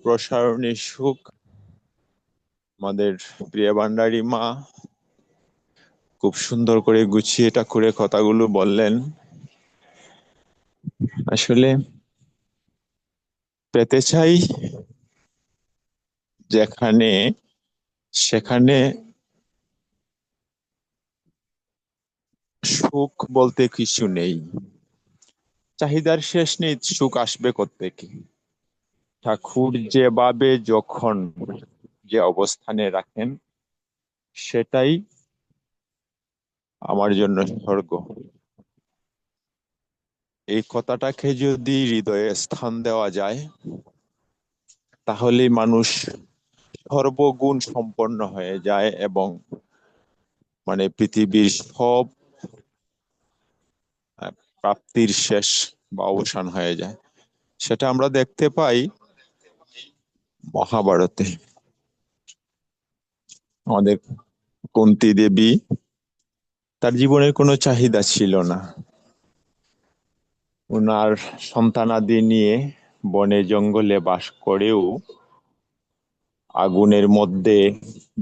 প্রসারণী সুখ। আমাদের প্রিয় ভান্ডারী মা খুব সুন্দর করে গুছিয়ে ঠাকুরে কথাগুলো বললেন। আসলে পেতে চাই যেখানে সেখানে সুখ বলতে কিছু নেই, চাহিদার শেষ নেই, সুখ আসবে কোত্থেকে? ঠাকুর যেভাবে যখন যে অবস্থানে রাখেন সেটাই আমার জন্য স্বর্গ। এই কথাটাকে যদি হৃদয়ে স্থান দেওয়া যায় তাহলে মানুষ সর্বগুণ সম্পন্ন হয়ে যায় এবং পৃথিবীর সব প্রাপ্তির শেষ বা অবসান হয়ে যায়। সেটা আমরা দেখতে পাই মহাভারতে। আমাদের কুন্তী দেবী, তার জীবনের কোনো চাহিদা ছিল না। ওনার সন্তানাদি নিয়ে বনে জঙ্গলে বাস করেও আগুনের মধ্যে,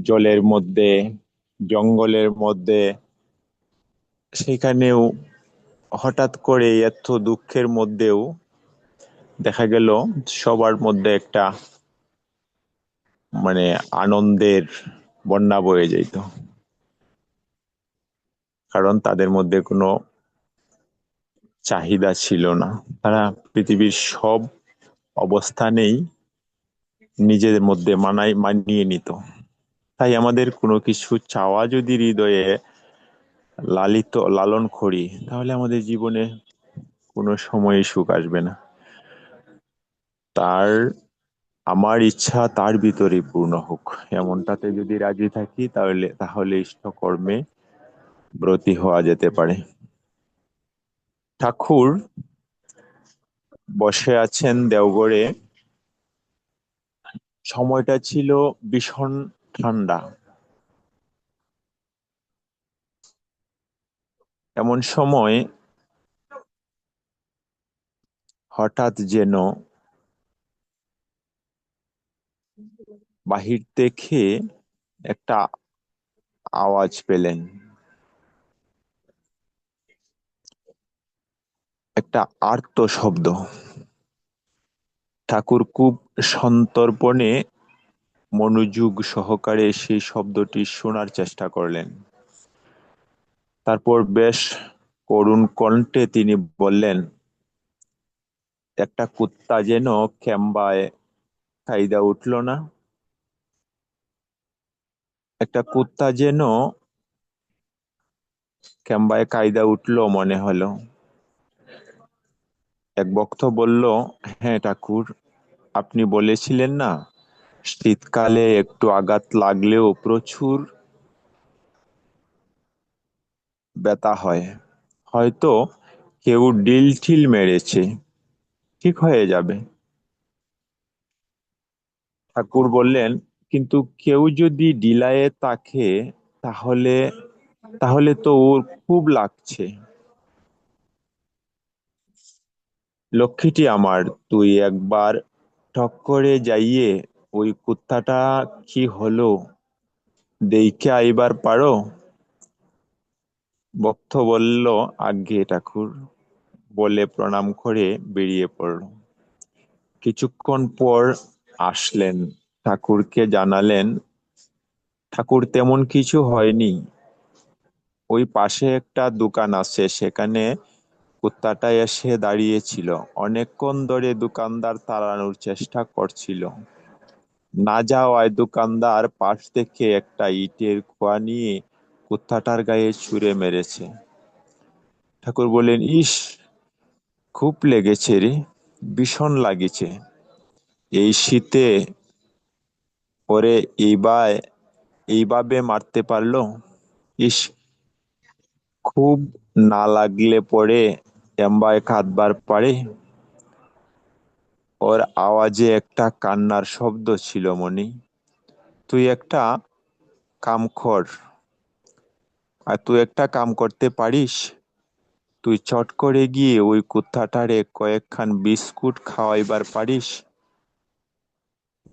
জলের মধ্যে, জঙ্গলের মধ্যে, সেখানেও হঠাৎ করে এত দুঃখের মধ্যেও দেখা গেল সবার মধ্যে একটা আনন্দের বন্যা বয়ে যেত, কারণ তাদের মধ্যে কোনো চাহিদা ছিল না। তারা পৃথিবীর সব অবস্থানেই নিজেদের মধ্যে মানিয়ে নিত। তাই আমাদের কোনো কিছু চাওয়া যদি হৃদয়ে লালন করি তাহলে আমাদের জীবনে কোনো সময় সুখ আসবে না। তার আমার ইচ্ছা তার ভিতরে পূর্ণ হোক, এমনটাতে যদি রাজি থাকি তাহলে ইষ্টকর্মে ব্রতী হওয়া যেতে পারে। ঠাকুর বসে আছেন দেওঘরে। সময়টা ছিল ভীষণ ঠান্ডা। এমন সময় হঠাৎ যেন বাহির থেকে একটা আওয়াজ পেলেন, একটা আর্ত শব্দ। ঠাকুর খুব সন্তর্পণে মনোযোগ সহকারে সেই শব্দটি শোনার চেষ্টা করলেন। তারপর বেশ করুণ কণ্ঠে তিনি বললেন, একটা কুত্তা যেন ক্যাম্বায় কায়দা উঠল না? একটা কুত্তা যেন ক্যাম্বায় কায়দা উঠলো মনে হলো। এক ভক্ত বলল, হ্যাঁ ঠাকুর, আপনি বলেছিলেন না শীতকালে একটু আঘাত লাগলেও প্রচুর ব্যথা হয়, হয়তো কেউ ডিল ঠিল মেরেছে, ঠিক হয়ে যাবে। ঠাকুর বললেন, কিন্তু কেউ যদি ডিলায়ে থাকে তাহলে তাহলে তো ওর খুব লাগছে। লক্ষ্মীটি আমার, তুই একবার টক করে যাইয়ে ওই কুত্তাটা কি হলো দেইখে আইবার পারো? ভক্ত বলল, আজ্ঞে ঠাকুর, বলে প্রণাম করে বেরিয়ে পড়ল। কিছুক্ষণ পর আসলেন, ঠাকুরকে জানালেন ঠাকুর তেমন কিছু হয়নি, ওই পাশে একটা দোকান আছে, সেখানে কুত্তাটা এসে দাঁড়িয়েছিল, অনেকক্ষণ ধরে দোকানদার তাড়ানোর চেষ্টা করছিল, না যাওয়ায় দোকানদার পাশ থেকে একটা ইটের খোয়া নিয়ে কুত্তাটার গায়ে ছুঁড়ে মেরেছে। ঠাকুর বললেন, ইস, খুব লেগেছে রে, ভীষণ লাগিছে, এই শীতে ওরে এইভাবে মারতে পারলো? ইস, খুব না লাগলে পরে এম্বায় কাঁদবার পারে। ওর আওয়াজে একটা কান্নার শব্দ ছিল মনি। তুই একটা কাম কর, আর তুই একটা কাম করতে পারিস, তুই চট করে গিয়ে ওই কুত্তাটারে কয়েকখান বিস্কুট খাওয়াইবার পারিস?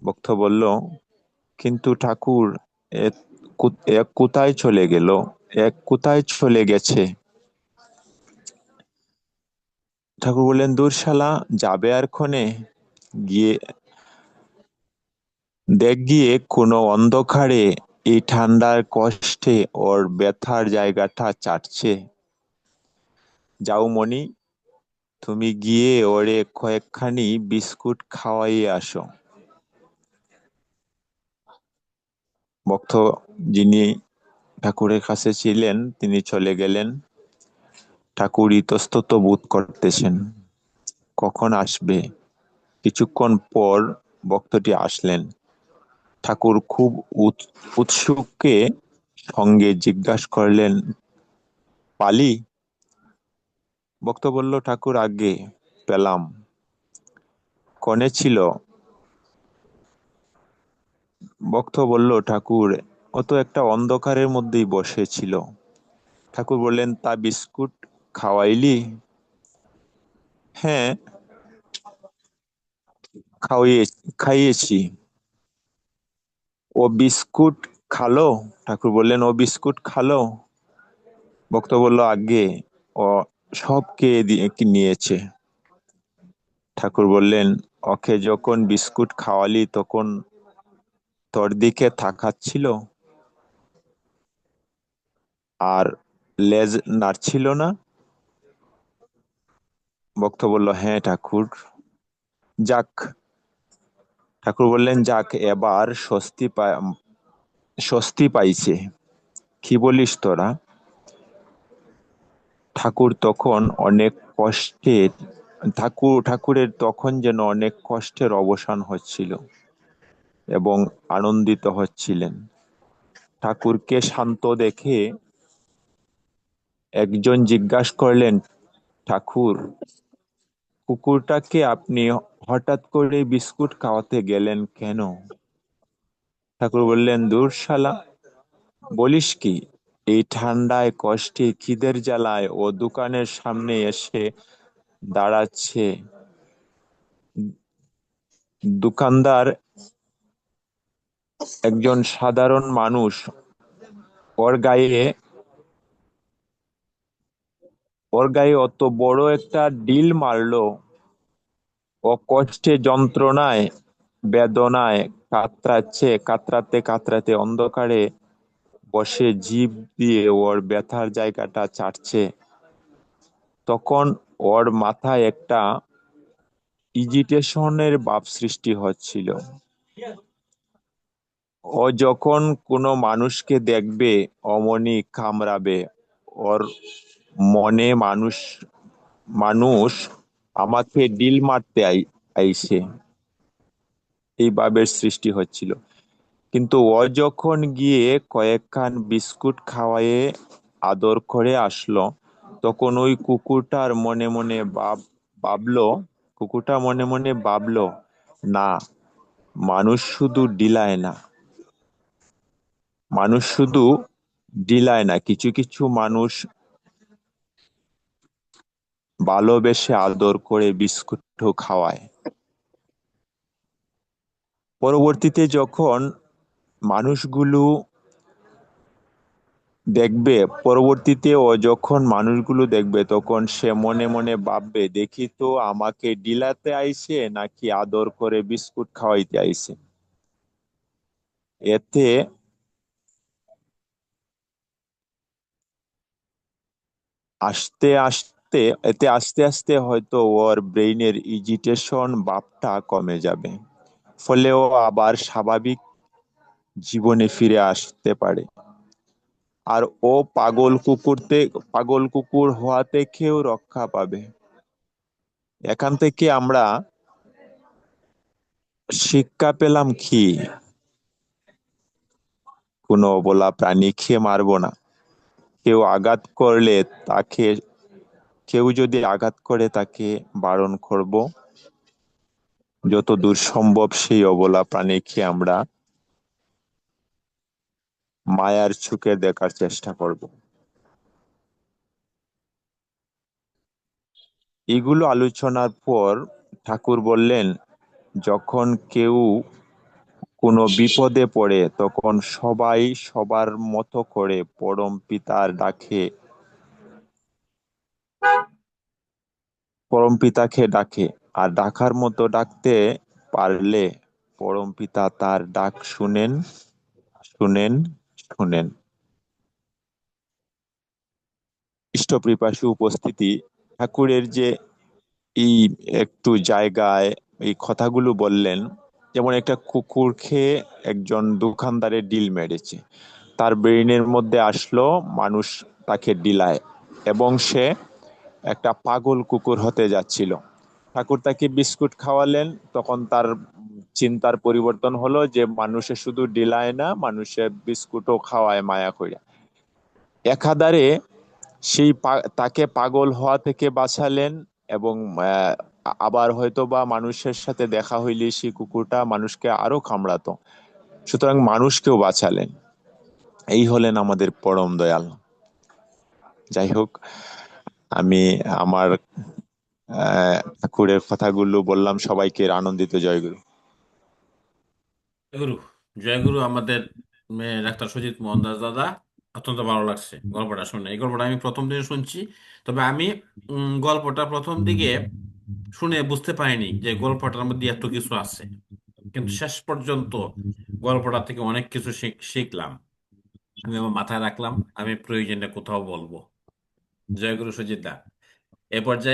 ভক্ত বলল, কিন্তু ঠাকুর, এ এ কোথায় চলে গেল? কোথায় চলে গেছে? ঠাকুর বললেন, দূর শালা, যাবে আর ক্ষণে। গিয়ে দেখ গিয়ে কোনো অন্ধকারে এই ঠান্ডার কষ্টে ওর ব্যথার জায়গাটা চাটছে। যাও মণি, তুমি গিয়ে ওরে কয়েকখানি বিস্কুট খাওয়াইয়ে আসো। ভক্ত, যিনি ঠাকুরের কাছে ছিলেন, তিনি চলে গেলেন। ঠাকুর ইতস্তত বোধ করতেছেন, কখন আসবে। কিছুক্ষণ পর ভক্তটি আসলেন। ঠাকুর খুব উৎসুকে সঙ্গে জিজ্ঞাসা করলেন, পালি? ভক্ত বলল, ঠাকুর, আগে পেলাম। কনে ছিল? ভক্ত বলল, ঠাকুর, ও তো একটা অন্ধকারের মধ্যেই বসে ছিল। ঠাকুর বললেন, তা বিস্কুট খাওয়াইলি? হ্যাঁ, খাইয়েছি। ও বিস্কুট খালো? ঠাকুর বললেন, ও বিস্কুট খালো? ভক্ত বলল, আগে ও সব নিয়েছে। ঠাকুর বললেন, ওকে যখন বিস্কুট খাওয়ালি তখন তোর দিকে তাকাচ্ছিল আর লেজ নাড়ছিল না? ভক্ত বলল, হ্যাঁ ঠাকুর। যাক। ঠাকুর বললেন, যাক, এবার স্বস্তি পাইছে। কি বলিস তোরা? ঠাকুর তখন অনেক কষ্টের ঠাকুরের তখন যেন অনেক কষ্টের অবসান হচ্ছিল এবং আনন্দিত হচ্ছিলেন। ঠাকুরকে শান্ত দেখে একজন জিজ্ঞাসা করলেন, ঠাকুর, কুকুরটাকে আপনি হঠাৎ করে বিস্কুট খাওয়াতে গেলেন কেন? ঠাকুর বললেন, দূর শালা, বলিস কি? এই ঠান্ডায় কষ্টে খিদের জ্বালায় ও দোকানের সামনে এসে দাঁড়াচ্ছে। দোকানদার একজন সাধারণ মানুষ। ওর গায়ে ওর গায়ে অত বড় একটা ডিল মারলো। ও কষ্টে, যন্ত্রণায়, বেদনায় কাতরাতে কাতরাতে অন্ধকারে বসে জিভ দিয়ে ওর ব্যথার জায়গাটা চাটছে। তখন ওর মাথায় একটা ইজিটেশনের ভাব সৃষ্টি হচ্ছিল। ও যখন কোনো মানুষকে দেখবে অমনি কামড়াবে। ওর মনে মানুষ মানুষ আমাকে ডিল মারতে আইছে, এই ভাবের সৃষ্টি হচ্ছিল। কিন্তু ও যখন গিয়ে কয়েকখান বিস্কুট খাওয়ায়ে আদর করে আসলো, তখন ওই ভাবলো কুকুরটা মনে মনে ভাবলো, না, মানুষ শুধু ডিলায় না মানুষ শুধু ডিলায় না, কিছু কিছু মানুষ ভালোবেসে আদর করে বিস্কুটও খাওয়ায়। পরবর্তীতে যখন মানুষগুলো দেখবে পরবর্তীতে ও যখন মানুষগুলো দেখবে, তখন সে মনে মনে ভাববে, দেখি তো আমাকে ডিলাতে আইছে নাকি আদর করে বিস্কুট খাওয়াইতে আইছে। এতে আস্তে আস্তে আস্তে আস্তে হয়তো ওর ব্রেইনের ইজিটেশন ভাবটা কমে যাবে। ফলে ও আবার স্বাভাবিক জীবনে ফিরে আসতে পারে। আর ও পাগল কুকুর হওয়া থেকেও রক্ষা পাবে। এখান থেকে আমরা শিক্ষা পেলাম কি? কোনো অবলা প্রাণীকে মারবো না। কেউ আঘাত করলে তাকে কেউ যদি আঘাত করে তাকে বারণ করব। যত দূর সম্ভব সেই অবলা প্রাণীকে আমরা মায়ার চোখে দেখার চেষ্টা করব। এগুলো আলোচনার পর ঠাকুর বললেন, যখন কেউ কোনো বিপদে পড়ে তখন সবাই সবার মতো করে পরমপিতাকে ডাকে, আর ডাকার মতো ডাকতে পারলে পরমপিতা তার ডাক শুনেন, শুনেন, শুনেন। ইষ্টপ্রকাশী উপস্থিতি, ঠাকুরের যে এই একটু জায়গায় এই কথাগুলো বললেন, যেমন একটা কুকুর খেয়ে একজন দোকানদারের ডিল মেরেছে, তার ব্রেইনের মধ্যে আসলো মানুষ তাকে ডিলায়, এবং সে একটা পাগল কুকুর হতে যাচ্ছিল। ঠাকুর তাকে বিস্কুট খাওয়ালেন, তখন তার চিন্তার পরিবর্তন হলো যে মানুষে শুধু ডিলায় না, মানুষের বিস্কুটও খাওয়ায় মায়া কইরা। একাধারে তাকে পাগল হওয়া থেকে বাঁচালেন, এবং আহ, আবার হয়তো বা মানুষের সাথে দেখা হইলে সেই কুকুরটা মানুষকে আরো কামড়াতো, সুতরাং মানুষকেও বাঁচালেন। এই হলেন আমাদের পরম দয়াল। যাই হোক, আমি আমার ঠাকুরের কথাগুলো বললাম, সবাইকে আনন্দিত। জয়গুরু। জয়গুরু। জয়গুরু আমাদের ডাক্তার সুজিত মোহনদাস দাদা। অত্যন্ত ভালো লাগছে গল্পটা শুনে। এই গল্পটা আমি প্রথম দিন শুনছি। তবে আমি গল্পটা প্রথম দিকে শুনে বুঝতে পারিনি যে গল্পটার মধ্যে এত কিছু আছে, কিন্তু শেষ পর্যন্ত গল্পটা থেকে অনেক কিছু শিখলাম। আমি আমার মাথায় রাখলাম, আমি প্রয়োজনে কোথাও বলবো। জয়গুরু সুজিত দা। এ পর্যায়ে